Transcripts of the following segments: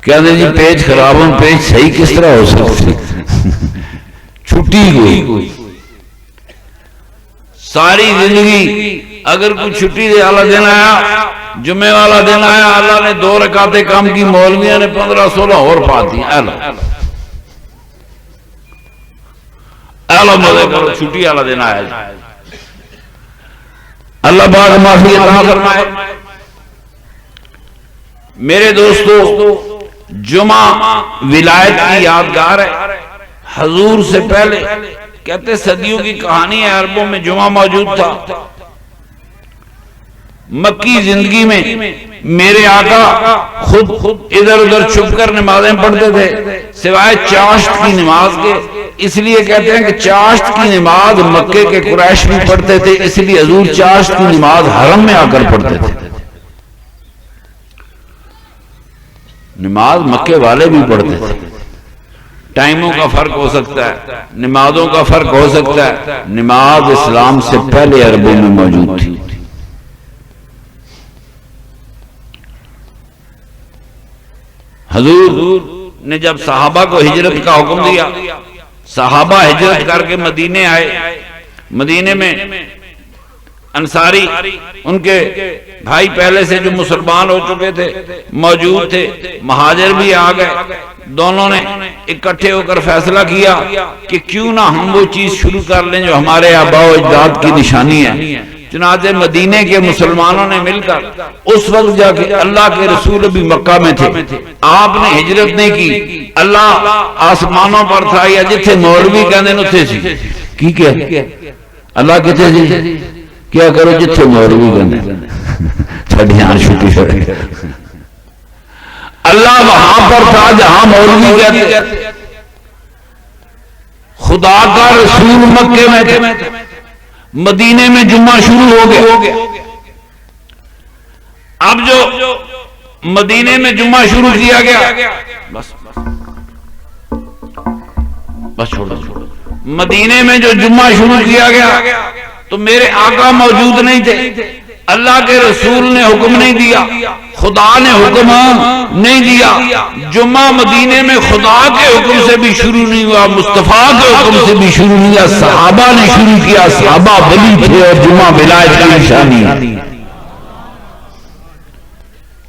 کہتے جی پیج خراب ہوں، پیج صحیح کس طرح ہو سکتی؟ چھٹی ہوئی ساری زندگی اگر کوئی چھٹی دے والا دن آیا، جمعے والا دن آیا، اللہ نے 2 رکعتیں کم کی، مولویوں نے 15-16 اور پا دی. مزے کرو، چھٹی والا دن آیا. اللہ پاک معافی عطا فرمائے. میرے دوستو، جمعہ ولایت کی یادگار ہے. حضور سے پہلے کہتے صدیوں کی کہانی ہے، عربوں میں جمعہ موجود تھا. مکی زندگی میں میرے آقا خود ادھر ادھر چھپ کر نمازیں پڑھتے تھے سوائے چاشت کی نماز کے. اس لیے کہتے ہیں کہ چاشت کی نماز مکے کے قریش بھی پڑھتے تھے، اس لیے حضور چاشت کی نماز حرم میں آ کر پڑھتے تھے. نماز مکے والے بھی پڑھتے تھے. ٹائموں کا فرق ہو سکتا ہے، نمازوں کا فرق ہو سکتا ہے. نماز اسلام سے پہلے عربوں میں موجود تھی. حضور نے جب صحابہ کو ہجرت کا حکم دیا، صحابہ ہجرت کر کے مدینے آئے. مدینے میں انصاری ان کے بھائی پہلے سے جو مسلمان ہو چکے تھے موجود تھے، مہاجر بھی آ گئے. دونوں نے اکٹھے ہو کر فیصلہ کیا کہ کیوں نہ ہم وہ چیز شروع کر لیں جو ہمارے آباء و اجداد کی نشانی ہے. چنانچہ مدینے کے مسلمانوں نے مل کر اس وقت جا کے، اللہ کے رسول ابھی مکہ میں تھے، آپ نے ہجرت نہیں کی، اللہ آسمانوں پر تھا یا جتھے مولوی کہنے نتھے سی کی کیا اللہ کہتے سی کیا کرو جتھے مولوی کہنے چھڑیاں چھٹی چھڑی. اللہ وہاں پر تھا جہاں مولوی کہتے. خدا کا رسول مکے میں تھے، مدینے میں جمعہ شروع ہو گیا. اب جو مدینے میں جمعہ شروع کیا گیا، بس چھوڑو. مدینے میں جو جمعہ شروع کیا گیا تو میرے آقا موجود نہیں تھے، اللہ کے رسول نے حکم نہیں دیا، خدا نے حکم نہیں دیا. جمعہ مدینے میں خدا کے حکم سے بھی شروع نہیں ہوا، مصطفیٰ کے حکم سے بھی شروع نہیں ہوا، صحابہ نے شروع کیا. صحابہ ولی تھے اور جمعہ ولایت کی نشانی ہے.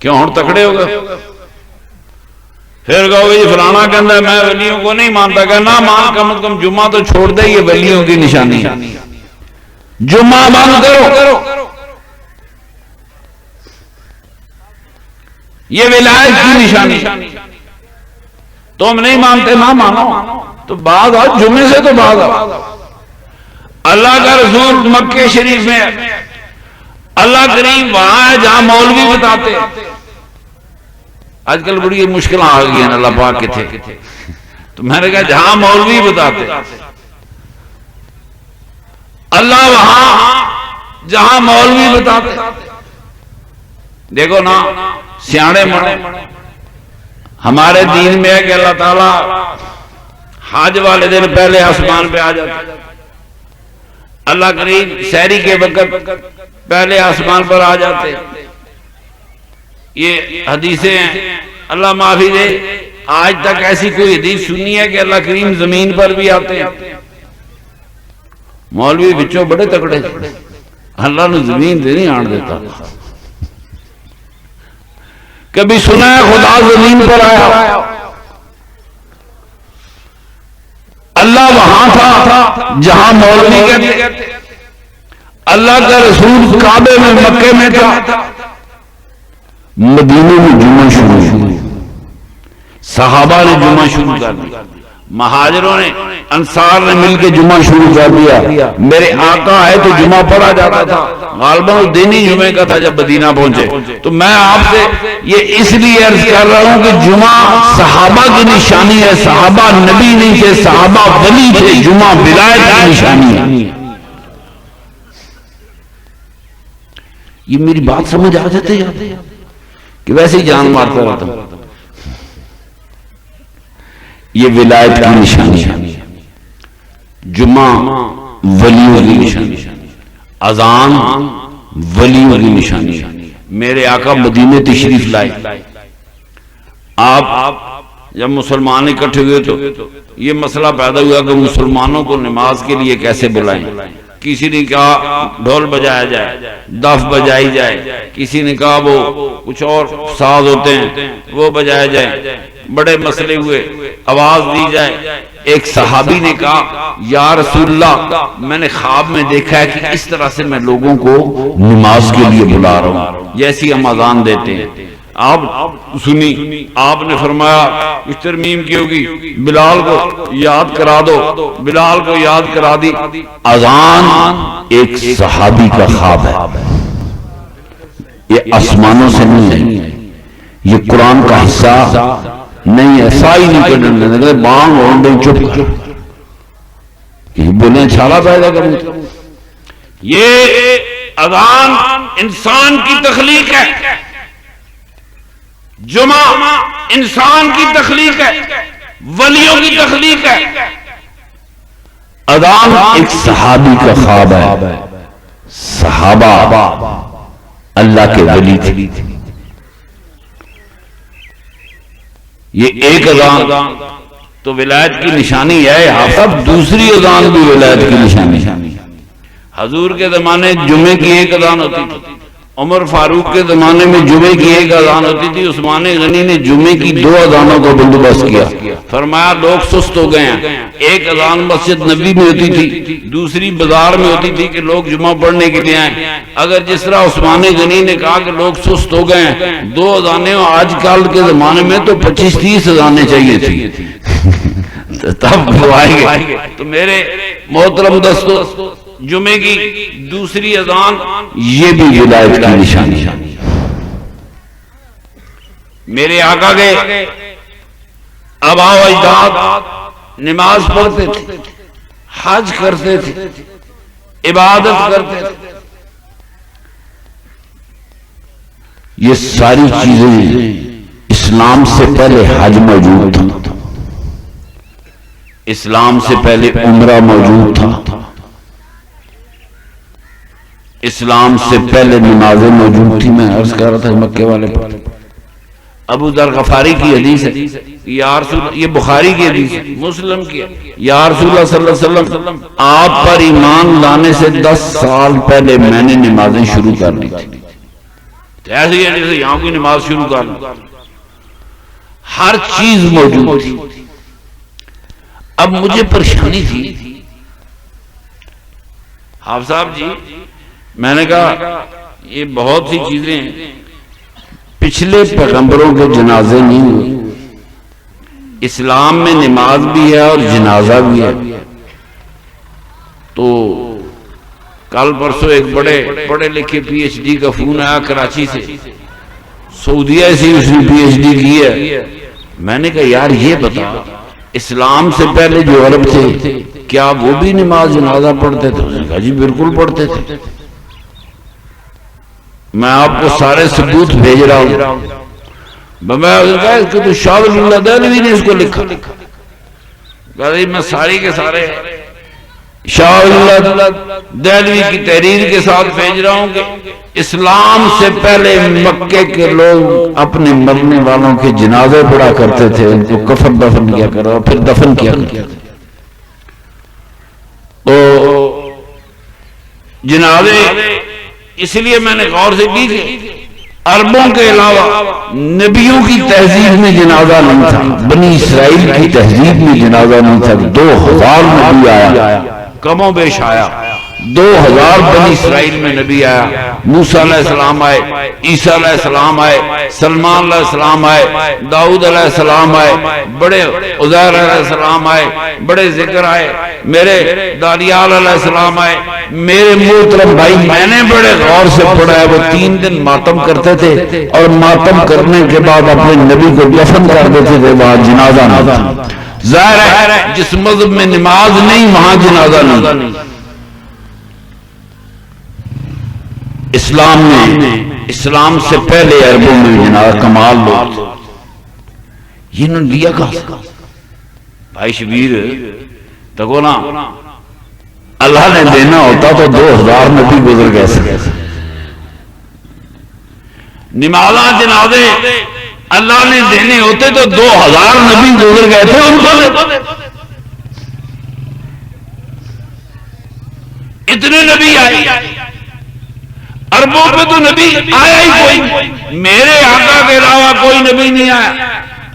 کیوں ہن تکڑے ہو گئے؟ پھر کہو گے فلانا کہتا ہے میں ولیوں کو نہیں مانتا. کہ نہ مان، کم از کم جمعہ تو چھوڑ دے، یہ ولیوں کی نشانی ہے. جمعہ بند کرو، یہ ولایت کی نشانی. تم نہیں مانتے نہ مانو، تو بعد آؤ جمعے سے، تو بعد آؤ. اللہ کا رسول مکہ شریف میں، اللہ کریم وہاں ہے جہاں مولوی بتاتے. آج کل بڑی مشکل آ گئی ہیں اللہ پاک کے تھے، تو میں نے کہا جہاں مولوی بتاتے. اللہ وہاں جہاں مولوی بتاتے. دیکھو نا سیاڑے مڑے ہمارے دین میں ہے کہ اللہ تعالیٰ حج والے دن پہلے آسمان پہ آ جاتا. اللہ کریم سحری کے وقت پہلے آسمان پر آ جاتے. یہ حدیثیں ہیں، اللہ معافی دے، آج تک ایسی کوئی حدیث سنی ہے کہ اللہ کریم زمین پر بھی آتے ہیں. مولوی بچوں بڑے تکڑے، اللہ نے زمین دے نہیں آن دیتا. کبھی سنا ہے خدا زمین پر آیا؟ اللہ وہاں تھا جہاں مولوی کہتے. اللہ کا رسول کعبے میں مکے میں تھا. مدینے میں جمعہ شروع ہوئی، صحابہ نے جمعہ شروع کر دیا، مہاجروں نے انصار نے مل کے جمعہ شروع کر دیا. میرے آقا ہے تو جمعہ پڑھا جاتا تھا، غالباً دن ہی جمعے کا تھا جب مدینہ پہنچے. تو میں آپ سے یہ اس لیے عرض کر رہا ہوں کہ جمعہ صحابہ کی نشانی ہے. صحابہ نبی نہیں تھے، صحابہ ولی تھے. جمعہ ولایت کی نشانی ہے. یہ میری بات سمجھ آ جاتے ہیں کہ ویسے ہی جان مارتا رہتا ہوں. یہ ولایت کی نشانی ہے. جمعہ ولیوں کی نشانی، اذان ولیوں کی نشانی. میرے آقا مدینے تشریف لائے، آپ جب مسلمان اکٹھے ہوئے تو یہ مسئلہ پیدا ہوا کہ مسلمانوں کو نماز کے لیے کیسے بلائیں. کسی نے کہا ڈھول بجایا جائے، دف بجائی جائے، کسی نے کہا وہ کچھ اور ساز ہوتے ہیں وہ بجایا جائے. بڑے مسئلے ہوئے، آواز دی جائے. ایک صحابی نے کہا یا رسول اللہ میں نے خواب میں دیکھا ہے کہ اس طرح سے میں لوگوں کو نماز کے لیے بلا رہا ہوں جیسی ہم اذان دیتے ہیں. آپ سنی، آپ نے فرمایا اس ترمیم کی ہوگی، بلال کو یاد کرا دو. بلال کو یاد کرا دی. اذان ایک صحابی کا خواب ہے، یہ آسمانوں سے نہیں ہے، یہ قرآن کا حصہ نہیں ہے. سائی نہیں کرنے لگے بانگ اور چپ کر یہ بولیں چھالا پیدا کرنے. یہ اذان انسان کی تخلیق ہے، جمعہ انسان کی تخلیق ہے، ولیوں کی تخلیق ہے. اذان ایک صحابی کا خواب ہے. صحابہ اللہ کے ولی تھے. یہ ایک اذان تو ولایت کی نشانی ہے. اب دوسری اذان بھی ولایت کی نشانی ہے. حضور کے زمانے جمعے کی ایک اذان ہوتی تھی، عمر فاروق کے زمانے میں جمعے کی ایک اذان ہوتی تھی. عثمان غنی نے جمعے کی 2 اذانوں کا بندوبست کیا. فرمایا لوگ سست ہو گئے ہیں. ایک اذان مسجد نبی میں ہوتی تھی، دوسری بازار میں ہوتی تھی کہ لوگ جمعہ پڑھنے کے لیے آئیں. اگر جس طرح عثمان غنی نے کہا کہ لوگ سست ہو گئے ہیں 2 اذانیں، آج کل کے زمانے میں تو 25-30 اذانیں چاہیے تھی تب وہ آئیں گے. تو میرے محترم دوستو، جمعے کی دوسری اذان یہ بھی ولایت کی نشانی ہے. میرے آقا کے آبا و اجداد نماز پڑھتے تھے، حج کرتے تھے، عبادت کرتے تھے. یہ ساری چیزیں اسلام سے پہلے حج موجود تھا، اسلام سے پہلے عمرہ موجود تھا، اسلام سے پہلے نمازیں موجود تھی. میں عرض کر رہا تھا مکے والے پر ابو ذر غفاری کی حدیث ہے، یا رسول، یہ بخاری کی حدیث ہے، مسلم کی ہے. یا رسول اللہ صلی اللہ علیہ وسلم آپ پر ایمان لانے سے 10 سال پہلے میں نے نمازیں شروع کر دی تھی. ایسے ہی جیسے یہاں کوئی نماز شروع کر دی، ہر چیز موجود تھی. اب مجھے پریشانی تھی، حافظ صاحب جی میں نے کہا یہ بہت سی چیزیں پچھلے پیغمبروں کے جنازے نہیں ہوئے، اسلام میں نماز بھی ہے اور جنازہ بھی ہے. تو کل پرسوں ایک بڑے پڑھے لکھے پی ایچ ڈی کا فون آیا کراچی سے، سعودیہ سے اس نے پی ایچ ڈی کی ہے. میں نے کہا یار یہ بتا اسلام سے پہلے جو عرب تھے کیا وہ بھی نماز جنازہ پڑھتے تھے؟ اس نے کہا جی بالکل پڑھتے تھے. میں آپ کو سارے ثبوت بھیج رہا ہوں. اس کو تو شاہ ولی اللہ دہلوی نے اس کو لکھا. میں ساری کے سارے شاہ ولی اللہ دہلوی کی تحریر کے ساتھ بھیج رہا ہوں کہ اسلام سے پہلے مکے کے لوگ اپنے مرنے والوں کے جنازے پڑھا کرتے تھے، ان کو کفن دفن کیا کرو پھر دفن کیا کرتے تھے. تو جنازے اس لیے میں نے غور سے کی کہ عربوں کے علاوہ نبیوں کی تہذیب میں جنازہ نہیں تھا، بنی اسرائیل کی تہذیب میں جنازہ نہیں تھا. 2000 نبی آیا، کم و بیش آیا، 2000 بنی اسرائیل میں نبی آیا. موسیٰ علیہ السلام آئے، عیسیٰ علیہ السلام آئے، سلمان علیہ السلام آئے، داؤد علیہ السلام آئے، بڑے عزیر علیہ السلام آئے، بڑے ذکر آئے، میرے داریال علیہ السلام آئے. میرے محترم بھائی میں نے بڑے غور سے پڑھا ہے، وہ 3 دن ماتم کرتے تھے اور ماتم کرنے کے بعد اپنے نبی کو دفن کر دیتے تھے، وہاں جنازہ نہ تھا. ظاہر ہے جس مذہب میں نماز نہیں وہاں جنازہ نہیں. اسلام میں، اسلام سے پہلے عربوں میں جنازہ کمال لوگ یہ انہوں نے دیا کہا. بھائی شبیر تکو نا اللہ نے دینا ہوتا تو 2000 نبی گزر گئے. نمازاں جنازے اللہ نے دینے ہوتے تو 2000 نبی گزر گئے تھے ان کو اتنے نبی آئے، اربوں پہ تو نبی آیا ہی کوئی، میرے آقا کے علاوہ کوئی نبی نہیں آیا،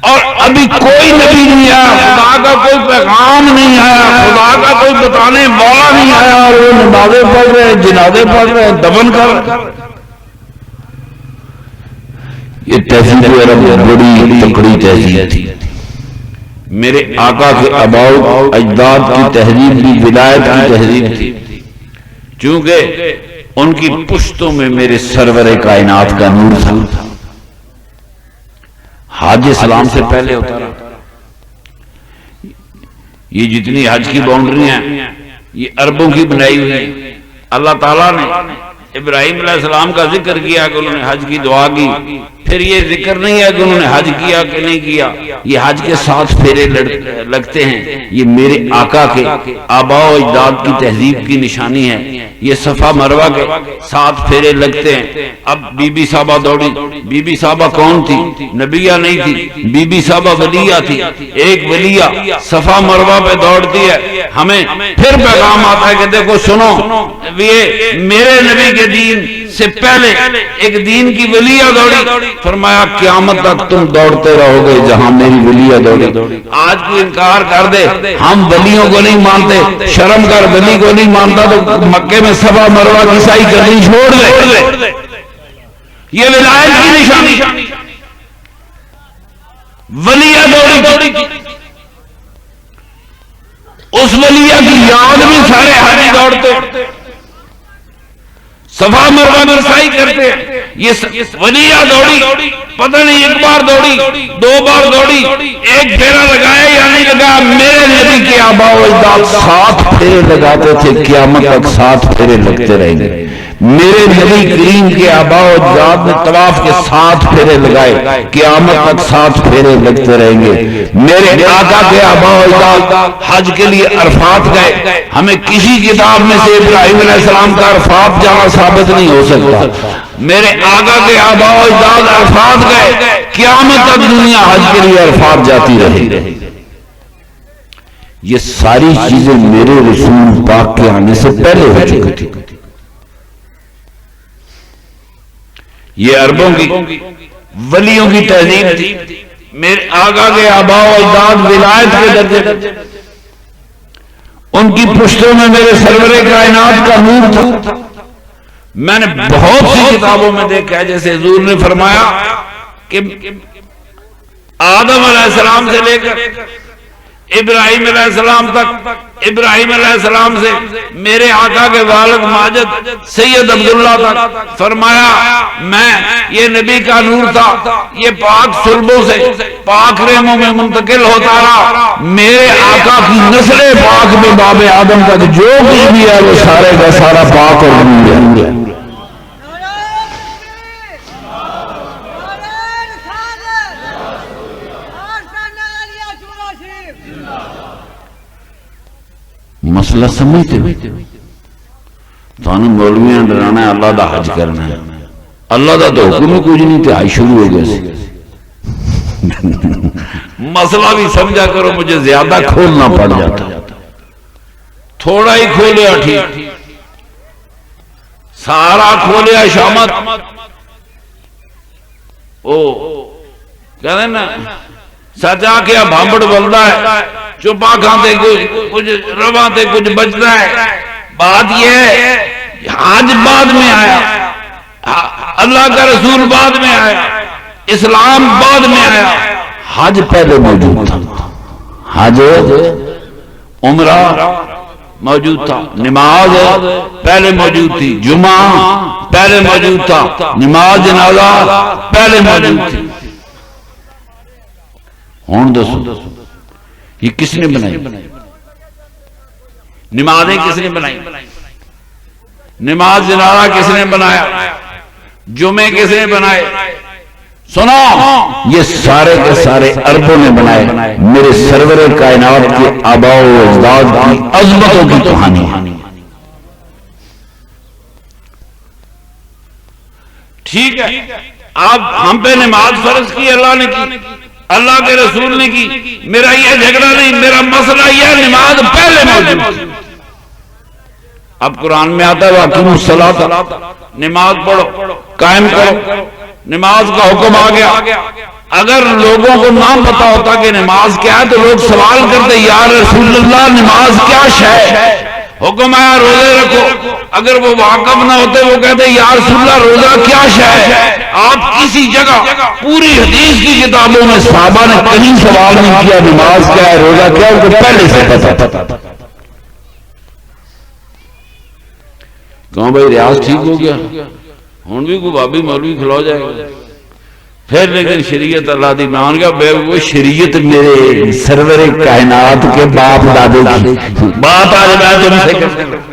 اور ابھی کوئی نبی نہیں آیا، خدا کا کوئی پیغام نہیں آیا، خدا کا کوئی بتانے والا نہیں آیا، اور وہ نمازیں پڑھ رہے ہیں، جنازے پڑھ رہے ہیں، دفن کر رہے ہیں۔ یہ تہذیب عرب بڑی تکڑی تہذیب تھی، میرے آقا کے آباء اجداد کی تہذیب بھی ولایت کی تہذیب تھی، چونکہ ان کی پشتوں میں میرے سرور کائنات کا نور تھا۔ حج اسلام سے پہلے ہوتا رہا، یہ جتنی حج کی باؤنڈری ہیں یہ عربوں کی بنائی ہوئی ہیں۔ اللہ تعالیٰ نے ابراہیم علیہ السلام کا ذکر کیا کہ انہوں نے حج کی دعا کی، پھر یہ ذکر نہیں ہے کہ انہوں نے حج کیا کہ نہیں کیا، یہ حج کے 7 پھیرے لگتے ہیں، یہ میرے آقا کے آباء و اجداد کی تہذیب کی نشانی ہے۔ یہ صفا مروہ کے 7 پھیرے لگتے ہیں۔ اب بی بی صاحبہ دوڑی، بی بی صاحبہ کون تھی؟ نبیہ نہیں تھی، بی بی صاحبہ ولیہ تھی، ایک ولیہ صفا مروہ پہ دوڑتی ہے، ہمیں پھر پیغام آتا ہے کہ دیکھو سنو، یہ میرے نبی کے دین سے پہلے ایک دین کی ولیہ دوڑی، فرمایا قیامت تک تم دوڑتے رہو گے جہاں میری ولیہ دوڑی۔ آج کوئی انکار کر دے ہم ولیوں کو نہیں مانتے، شرم کر، ولی کو نہیں مانتا تو مکے میں صفا مروہ کی سعی کرنی چھوڑ دے، یہ ولایت کی نشانی۔ ولیہ دوڑی، اس ولیہ کی یاد میں سارے حاجی دوڑتے، صفا مروہ میں سعی کرتے ہیں۔ یہ ولیہ دوڑی، پتہ نہیں ایک بار دوڑی، 2 بار دوڑی، ایک پھیرا لگایا یا نہیں لگایا، میرے نبی کے آباء و اجداد 7 پھیرے لگاتے تھے، قیامت تک 7 پھیرے لگتے رہیں گے۔ میرے نبی کریم کے آباء و اجداد نے طواف کے 7 پھیرے لگائے، قیامت تک 7 پھیرے لگتے رہیں گے۔ میرے آقا کے آباء و اجداد حج کے لیے عرفات گئے، ہمیں کسی کتاب میں سے ابراہیم علیہ السلام کا عرفات جانا ثابت نہیں ہو سکتا۔ میرے آقا کے آباء و اجداد عرفات گئے، قیامت تک دنیا حج کے لیے عرفات جاتی رہے۔ یہ ساری چیزیں میرے رسول پاک کے آنے سے پہلے ہو چکی تھی۔ یہ عربوں کی ولیوں کی تہذیب تھی، میرے آقا کے آباء و اجداد ولایت کے درجے، ان کی پشتوں میں میرے سرور کائنات کا نور تھا۔ میں نے بہت سی کتابوں میں دیکھا ہے، جیسے حضور نے فرمایا کہ آدم علیہ السلام سے لے کر ابراہیم علیہ السلام تک، ابراہیم علیہ السلام سے میرے آقا کے والد ماجد سید عبداللہ تک، فرمایا میں یہ نبی کا نور تھا، یہ پاک سلبوں سے پاک رحموں میں منتقل ہوتا رہا، میرے آقا کی نسل پاک میں باب آدم تک جو کچھ بھی ہے وہ سارے کا سارا پاک اور نور ہے۔ مسئلہ سمجھتے ہو؟ تانوں مولویاں ڈرانا ہے اللہ دا حج کرنا ہے، اللہ دا تو حکم ہی کچھ نہیں تھا، حج شروع ہو گیا۔ مسئلہ بھی سمجھا کرو، مجھے زیادہ کھولنا پڑ جاتا، تھوڑا ہی کھولیا ٹھیک، سارا کھولیا شامت۔ کہتے ہیں نا سچ آ کے بھامبڑ بولتا ہے، چپا کھاتے کچھ رواتے کچھ بچتا ہے۔ بات یہ ہے حج بعد میں آیا، اللہ کا رسول بعد میں آیا، اسلام بعد میں آیا، حج پہلے موجود تھا، حج عمرہ موجود تھا، نماز پہلے موجود تھی، جمعہ پہلے موجود تھا، نماز جنازہ پہلے موجود تھی۔ ہون دسو یہ کس نے بنائی؟ نمازیں کس نے بنائی؟ نماز جنازہ کس نے بنایا؟ جمعے کس نے بنائے؟ سنو، یہ سارے کے سارے عربوں نے بنائے، میرے سرور کائنات کے آباء و اجداد کی عظمتوں کی کہانی ہے۔ ٹھیک ہے، آپ ہم پہ نماز فرض کی اللہ نے کی، اللہ کے رسول نے کی، میرا یہ جھگڑا نہیں، میرا مسئلہ یہ نماز پہلے موجود ہے۔ اب قرآن میں آتا ہے وَأَقِیمُوا الصَّلَاةَ، نماز پڑھو، قائم کرو، نماز کا حکم آ گیا۔ اگر لوگوں کو نہ پتا ہوتا کہ نماز کیا ہے تو لوگ سوال کرتے یا رسول اللہ نماز کیا شے ہے؟ حکم آیا روزے رکھو، اگر وہ واقف نہ ہوتے وہ کہتے یا رسول اللہ روزہ کیا شے ہے؟ آپ کسی جگہ پوری حدیث کی کتابوں میں صحابہ نے کہیں سوال نہیں کیا نماز کیا ہے، روزہ کیا ہے، ان کو پہلے سے پتا تھا۔ کہوں بھائی ریاض ٹھیک ہو گیا، ہون بھی کوئی بابی مولوی کھلو جائے گا، پھر لیکن شریعت اللہ دی مان گیا بے وہ شریعت میرے سرور کائنات کے باپ دادے کی بات آج میں تم سے کرتے ہیں۔